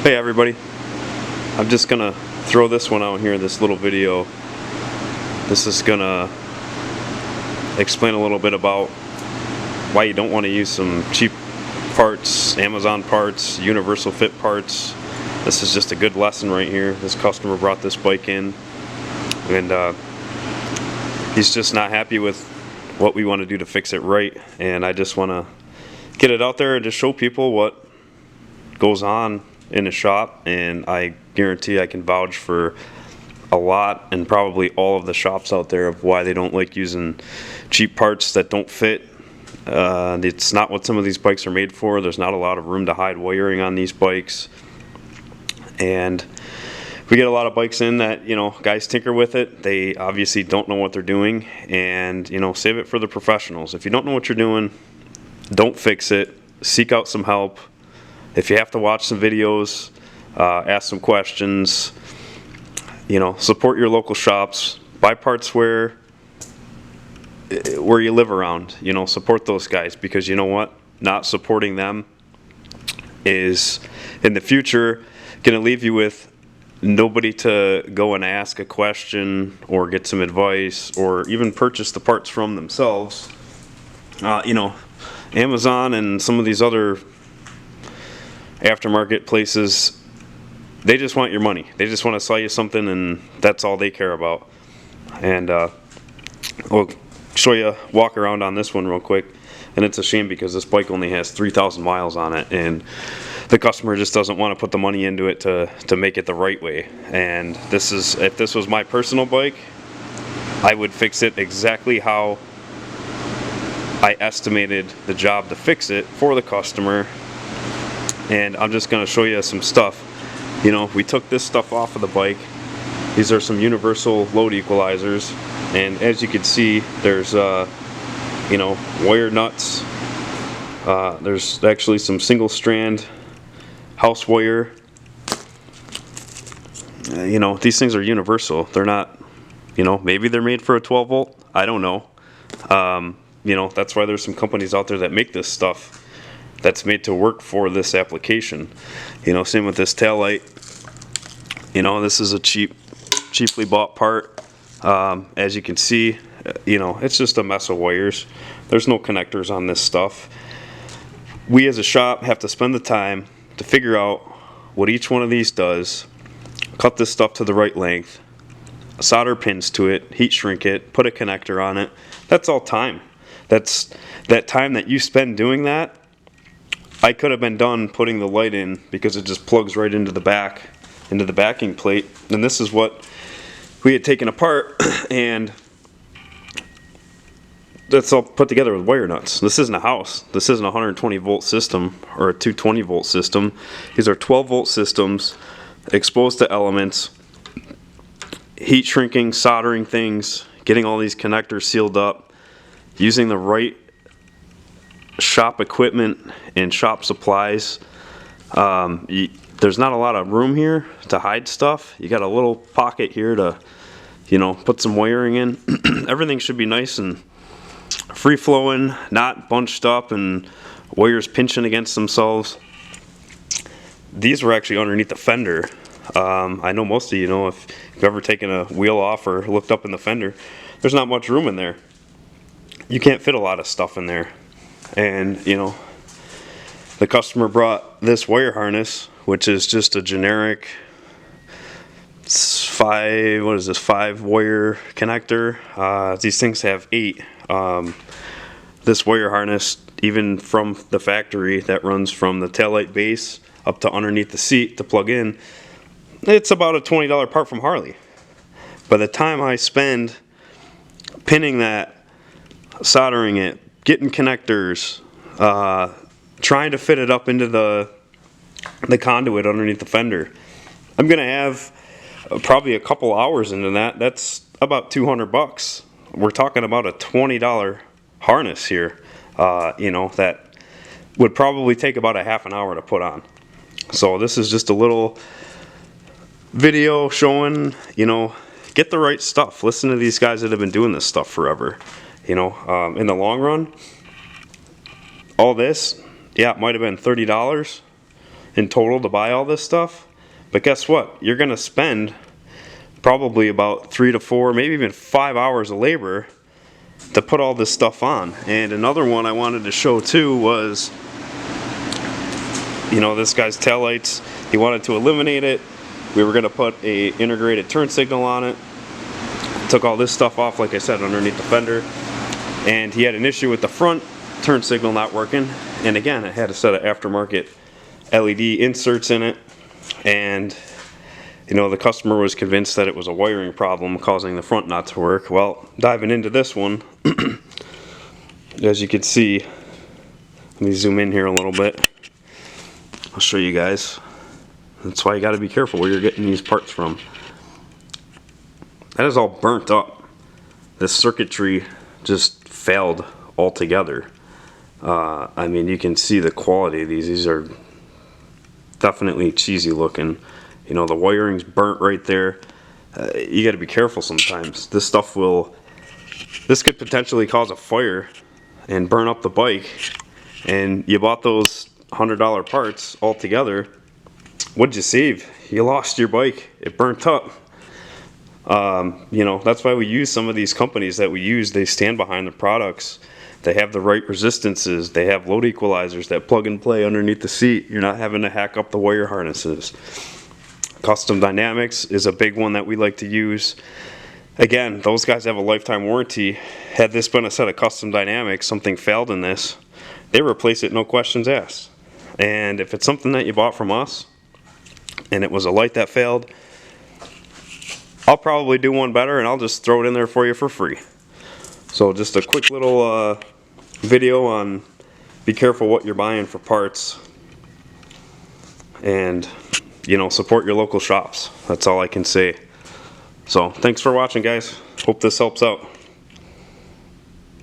Hey everybody, I'm just gonna throw this one out here, this little video. This is gonna explain a little bit about why you don't want to use some cheap parts, Amazon parts, universal fit parts. This is just a good lesson right here. This customer brought this bike in and he's just not happy with what we want to do to fix it right, and I just want to get it out there and just show people what goes on in a shop. And I guarantee I can vouch for a lot and probably all of the shops out there of why they don't like using cheap parts that don't fit. It's not what some of these bikes are made for. There's not a lot of room to hide wiring on these bikes, and we get a lot of bikes in that, guys tinker with it. They obviously don't know what they're doing, and save it for the professionals. If you don't know what you're doing, don't fix it. Seek out some help. If you have to watch some videos, ask some questions, support your local shops. Buy parts where you live around. Support those guys, because you know what? Not supporting them is in the future going to leave you with nobody to go and ask a question or get some advice or even purchase the parts from themselves. Amazon and some of these other aftermarket places, they just want your money. They just want to sell you something, and that's all they care about. And we'll show you, walk around on this one real quick. And it's a shame because this bike only has 3,000 miles on it, and the customer just doesn't want to put the money into it to make it the right way. And if this was my personal bike, I would fix it exactly how I estimated the job to fix it for the customer. And I'm just going to show you some stuff. We took this stuff off of the bike. These are some universal load equalizers, and as you can see, there's wire nuts. There's actually some single strand house wire. These things are universal. They're not, maybe they're made for a 12 volt. I don't know. That's why there's some companies out there that make this stuff that's made to work for this application. Same with this taillight. This is a cheaply bought part. As you can see, it's just a mess of wires. There's no connectors on this stuff. We as a shop have to spend the time to figure out what each one of these does, cut this stuff to the right length, solder pins to it, heat shrink it, put a connector on it. That's all time. That time that you spend doing that, I could have been done putting the light in, because it just plugs right into the backing plate. And this is what we had taken apart, and that's all put together with wire nuts. This isn't a house. This isn't a 120 volt system or a 220 volt system. These are 12 volt systems exposed to elements, heat shrinking, soldering things, getting all these connectors sealed up, using the right shop equipment and shop supplies. There's not a lot of room here to hide stuff. You got a little pocket here to put some wiring in. Everything should be nice and free flowing, not bunched up and wires pinching against themselves. These were actually underneath the fender. I know most of if you've ever taken a wheel off or looked up in the fender, there's not much room in there. You can't fit a lot of stuff in there. And the customer brought this wire harness, which is just a generic 5 wire connector. These things have 8. This wire harness, even from the factory, that runs from the taillight base up to underneath the seat to plug in, it's about a $20 part from Harley. By the time I spend pinning that, soldering it, getting connectors, trying to fit it up into the conduit underneath the fender, I'm gonna have probably a couple hours into that. That's about $200. We're talking about a $20 harness here, that would probably take about a half an hour to put on. So this is just a little video showing, get the right stuff. Listen to these guys that have been doing this stuff forever. In the long run, all this, yeah, it might have been $30. in total to buy all this stuff. But guess what? You're gonna spend probably about 3 to 4, maybe even 5 hours of labor to put all this stuff on. And another one I wanted to show too was, you know, this guy's taillights. He wanted to eliminate it. We were gonna put a integrated turn signal on it. Took all this stuff off, like I said, underneath the fender. And he had an issue with the front turn signal not working. And again, it had a set of aftermarket LED inserts in it. And you know, the customer was convinced that it was a wiring problem causing the front not to work. Well, diving into this one, as you can see, let me zoom in here a little bit. I'll show you guys. That's why you got to be careful where you're getting these parts from. That is all burnt up. This circuitry just failed altogether. I mean, you can see the quality of these. These are definitely cheesy looking. You know, the wiring's burnt right there. You got to be careful sometimes. This stuff this could potentially cause a fire and burn up the bike. And you bought those $100 parts all together. What'd you save? You lost your bike. It burnt up. You know, that's why we use some of these companies that we use. They stand behind the products. They have the right resistances. They have load equalizers that plug and play underneath the seat. You're not having to hack up the wire harnesses. Custom Dynamics is a big one that we like to use. Again, those guys have a lifetime warranty. Had this been a set of Custom Dynamics, something failed in this, they replace it, no questions asked. And if it's something that you bought from us and it was a light that failed, I'll probably do one better and I'll just throw it in there for you for free. So just a quick little video on be careful what you're buying for parts, and you know, support your local shops. That's all I can say. So thanks for watching, guys. Hope this helps out.